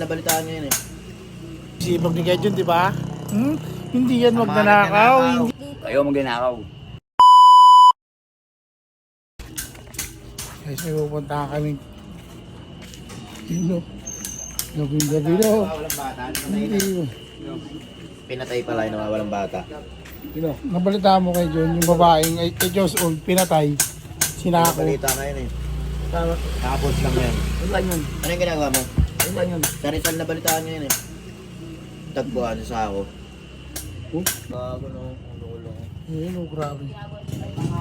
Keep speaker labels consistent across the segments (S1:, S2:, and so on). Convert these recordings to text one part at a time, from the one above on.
S1: Nabalitaan ngayon eh.
S2: Sibag ni Kedjon, di ba? Hindi yan magnanakaw. Hindi.
S3: Ayaw magnanakaw.
S2: Guys, may pupunta kami. Yun o. Gabi na o.
S1: Walang bata.
S2: Hindi o.
S1: Pinatay pala yung nawawalang bata.
S2: Nabalita mo kay John, yung babaeng 8 years old, pinatay. Sinako.
S1: Balita ngayon eh. Tapos lang ngayon.
S3: Ano ba yun?
S1: Ano yung ginagawa mo?
S3: Ano ba yun?
S1: Sa Rizal na balitaan ngayon eh. Tagbuhan sa ako. Bago no, ulo-ulo.
S2: Ayun o, grabe.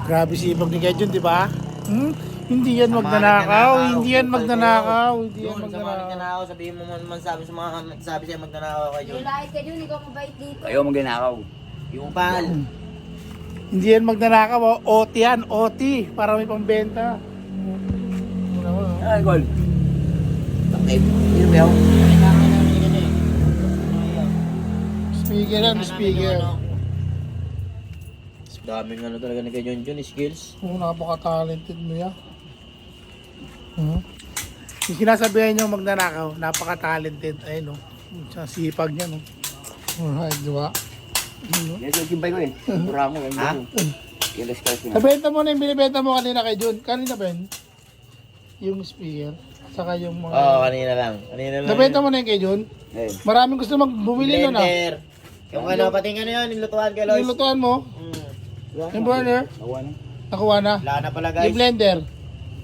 S2: Grabe sibag ni Kedjon, di ba? Hindi yan magnanakaw. Hindi yan magnanakaw. Hindi yan
S1: Yun, sa mga
S2: magnanakaw.
S1: nagnanakaw, sabihin mo man sabi sa mga nagsabi sa'yo magnanakaw kayo.
S4: Nilait ka dun, ikaw mabait dito.
S3: Ayaw magnanakaw.
S1: Yung pal.
S2: Hindi yan magnanakaw. OT yan, OT. Para may pambenta.
S3: Ay, gol.
S1: Bakit? Yun ba yun?
S2: Speaker yan, speaker.
S1: Daming ano talaga ni John skills.
S2: Oo, napaka-talented mo yan. Yung sinasabihan nyo magnanakaw, napaka-talented. Ayun o. Sa sipag niya, no? Alright, di ba?
S3: Yes, yung kimbay ko eh. Pura mo.
S1: Ha?
S3: Kilos ka siya.
S2: Nabenta mo na yung binibenta mo kanina kay John. Kanina ba yun? Yung speaker. Saka yung mga...
S1: Oo, kanina lang. Kanina lang.
S2: Nabenta mo na yung kay John?
S3: Eh.
S2: Maraming gusto bumili nun ah.
S1: Blender. Yung ano, pati ano yun, nilutuan kay Lois.
S2: Yung lutuan mo, yung burner,
S3: Nakuha na.
S2: nakuha na.
S1: Wala na pala guys.
S2: Yung blender,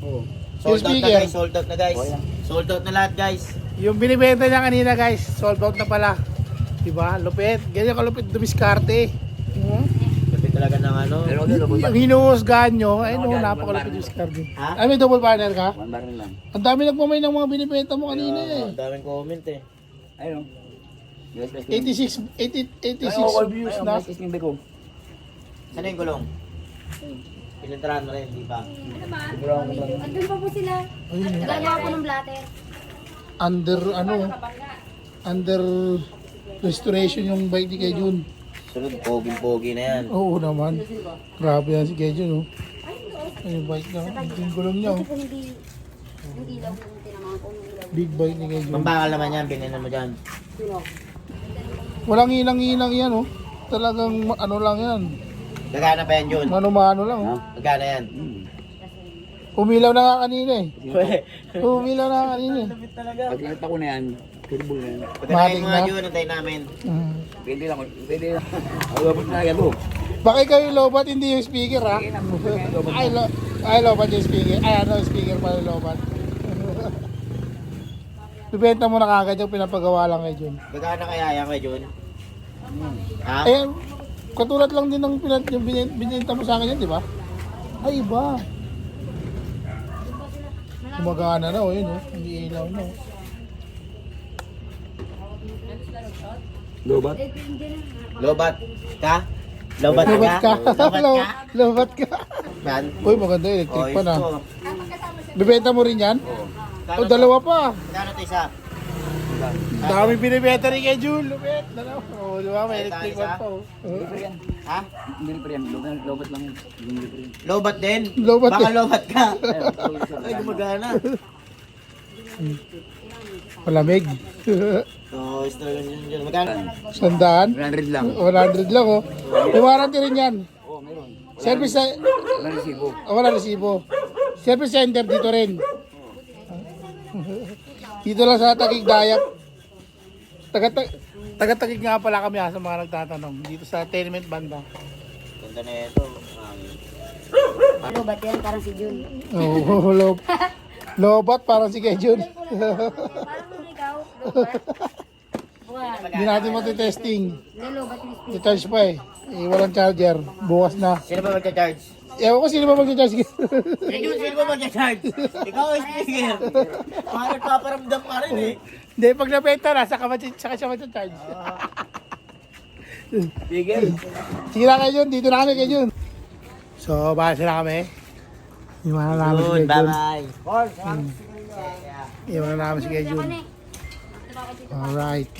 S3: Oo.
S1: Sold out na
S2: speaker.
S1: guys, sold out na guys. Sold out na lahat guys.
S2: yung binibenta niya kanina guys, sold out na pala. Diba? Lupit. Ganyan kalupit dumiskarte.
S1: Kasi talaga ng ano.
S3: Pero ano, double
S2: Yung
S3: bar.
S2: hinuhusgahan nyo, ayun
S3: Ako
S2: o,
S3: dyan,
S2: napakalupit
S3: one
S2: dumiskarte.
S1: Ha?
S2: Ay, may double partner ka?
S3: One bar lang.
S2: Ang dami nagpamay ng mga binibenta mo kanina eh.
S1: Ang daming comment eh.
S3: Ayun. Yes,
S2: 86 views na.
S3: Mas kimbay ko.
S1: Saan yung gulong? Pinintarahan mo rin, di ba?
S4: Ano ba? Andun pa po sila.
S2: Ayun eh.
S4: Gagawa ko ng blatter.
S2: Under restoration yung bike ni Kedjon.
S1: Sunod, poging-pogi na yan.
S2: Oo naman. Grabe yan si Kedjon, oh. Ay, yung bike niya. Yung gulong niya, oh.
S4: Kasi hindi daw po tinamaan ko.
S2: Big bike ni Kedjon.
S1: Pambakal naman yan, binigyan mo dyan.
S2: Walang ilang-ilang yan, oh. Talagang ano lang yan.
S1: Gagana pa yan, Jun.
S2: Mano-mano lang, oh.
S1: Gagana yan.
S2: Umilaw na nga kanina, eh. Umilaw na nga kanina, eh.
S1: Lapit talaga.
S3: Pag nakita ko na yan, turbo na yan.
S1: Pagkanayin mo
S2: Maling
S1: nga,
S2: na.
S1: Jun, antayin namin.
S3: Pwede lang. Pwede lang. Awabot na yan mo.
S2: Baka ikaw yung lobat, hindi yung speaker, ha? Ay, lobat yung speaker. Ay, ano, speaker pala yung lobat. Bibenta mo na kagad yung pinapagawa lang kay John.
S1: Gagana kaya yan kay Jun? Ha?
S2: Eh, katulad lang din ng yung binenta mo sa akin yan, di ba? Ay, iba. Gumagana na, oh, yun, oh. Hindi ilaw na, oh.
S3: Lobat.
S1: Lobat ka? Lobat
S2: Lobat
S1: ka?
S2: ka.
S1: Lobat ka?
S2: Lobat ka.
S1: Yan.
S2: Uy, maganda, electric
S1: Oh,
S2: pa na.
S1: ito.
S2: Bibenta mo rin yan? O, dalawa pa.
S1: Gano'n ito isa?
S2: Dami binibenta rin kay Jun. Lupit. Dalawa. O, di ba? May electric
S1: Isa?
S2: pa, oh.
S1: Ha?
S3: Hindi pa yan. Lobat lang. Hindi pa yan.
S1: Lobat din?
S2: Lobat
S1: Baka
S2: din.
S1: lobat ka.
S3: Ayun.
S1: Ay, gumagana.
S2: Malamig.
S1: So, is talaga yun. Magkano?
S2: 100?
S3: 100 lang.
S2: 100 lang, oh. May warranty rin yan.
S3: Oo, meron.
S2: Service sa...
S3: Wala resibo.
S2: Wala resibo. Service center dito rin. Dito lang sa Taguig Dayak. Taga-Taguig nga pala kami sa mga nagtatanong. Dito sa tenement banda.
S1: Ganda na ito.
S4: Ano ba yan? Parang si Jun.
S2: Oh, lobat parang si Kedjon.
S4: Parang kung ikaw. Lobat. Buwan.
S2: Hindi natin matitesting.
S4: Hindi, lobat yung speaker.
S2: I-charge pa eh. Walang charger. Bukas na.
S1: Sino ba magcha-charge?
S2: Ewan ko sino ba mag-charge.
S1: Sino ba magcha-charge? Ikaw ang speaker. Parang nagpaparamdam ka rin eh.
S2: Hindi, pag nabenta na, saka siya mag-charge.
S3: Bigel.
S2: Sige na kayo Jun. Dito na kami kay Jun. So, base na kami. Iwanan namin si
S1: Good,
S2: Kay Jun.
S1: bye-bye.
S2: Iwanan namin si Kay Jun. Alright.